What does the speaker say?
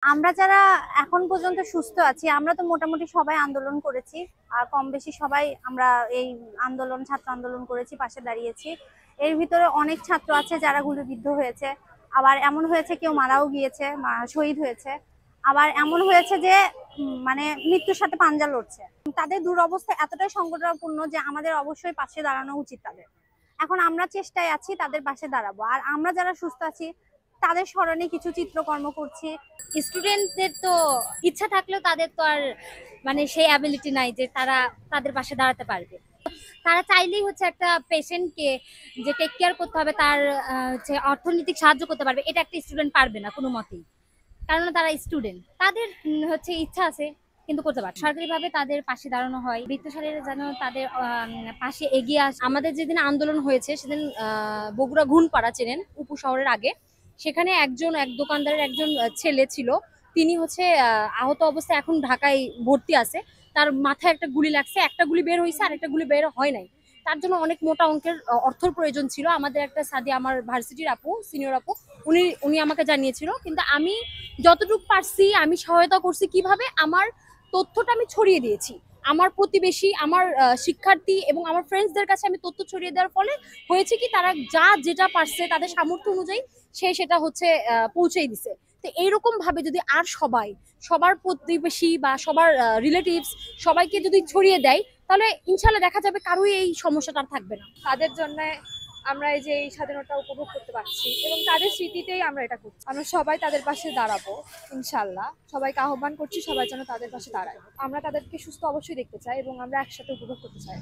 আমরা যারা এখন পর্যন্ত সুস্থ আছি আমরা তো মোটামুটি সবাই আন্দোলন করেছি। আর কম বেশি সবাই আমরা এই ছাত্র আন্দোলন করেছি, পাশে দাঁড়িয়েছি। এর ভিতরে অনেক ছাত্র আছে যারা গুলিবিদ্ধ হয়েছে, আবার এমন হয়েছে কেউ মারাও গিয়েছে, শহীদ হয়েছে। আবার এমন হয়েছে যে মানে মৃত্যুর সাথে পাঞ্জা লড়ছে। তাদের দুরবস্থা এতটাই সংকটাপূর্ণ যে আমাদের অবশ্যই পাশে দাঁড়ানো উচিত তাদের। এখন আমরা চেষ্টায় আছি তাদের পাশে দাঁড়াবো, আর আমরা যারা সুস্থ আছি তাদের স্মরণে কিছু চিত্রকর্ম করছি। স্টুডেন্টদের তো ইচ্ছা থাকলেও তাদের তো আর সেই অ্যাবিলিটি নাই যে তারা তাদের পাশে দাঁড়াতে পারবে। তারা চাইলেই একটা পেশেন্টকে যে টেক কেয়ার করতে হবে, তার হচ্ছে অর্থনৈতিক সাহায্য করতে পারবে, এটা একটা স্টুডেন্ট পারবে না কোনো মতেই। কারণ তারা স্টুডেন্ট, তাদের ইচ্ছা আছে কিন্তু করতে পারে। সরকারিভাবে তাদের পাশে দাঁড়ানো হয়, বৃত্তশালীরা যেন তাদের পাশে এগিয়ে আসে। আমাদের যেদিন আন্দোলন হয়েছে সেদিন বগুড়া ঘুনপাড়া চেনেন উপশহরের আগে, সেখানে এক দোকানদারের একজন ছেলে ছিল। তিনি আহত অবস্থায় এখন ঢাকায় ভর্তি আছে। তার মাথায় একটা গুলি লাগছে, একটা গুলি বের হয়েছে আর একটা গুলি বের হয় নাই। তার জন্য অনেক মোটা অঙ্কের অর্থর প্রয়োজন ছিল। আমাদের একটা সাদি, আমার ভার্সিটির আপু, সিনিয়র আপু, উনি আমাকে জানিয়েছিল। কিন্তু আমি যতটুকু পারছি আমি সহায়তা করছি। কিভাবে? আমার তথ্যটা আমি ছড়িয়ে দিয়েছি আমার প্রতিবেশী, আমার শিক্ষার্থী এবং আমার ফ্রেন্ডসদের কাছে আমি তথ্য ছড়িয়ে দেওয়ার ফলে হয়েছে কি, তারা যেটা পারছে তাদের সামর্থ্য অনুযায়ী সেটা পৌঁছেই দিছে। তো এইরকম ভাবে যদি আর সবার প্রতিবেশী বা সবার রিলেটিভস সবাইকে যদি ছড়িয়ে দেয়, তাহলে ইনশাল্লাহ দেখা যাবে কারোই এই সমস্যাটা থাকবে না। তাদের জন্য আমরা এই যে এই স্বাধীনতা উপভোগ করতে পারছি এবং তাদের স্মৃতিতেই আমরা এটা করছি। আমরা সবাই তাদের পাশে দাঁড়াবো ইনশাল্লাহ। সবাইকে আহ্বান করছি সবাই যেন তাদের পাশে দাঁড়ায়। আমরা তাদেরকে সুস্থ অবশ্যই দেখতে চাই এবং আমরা একসাথে উপভোগ করতে চাই।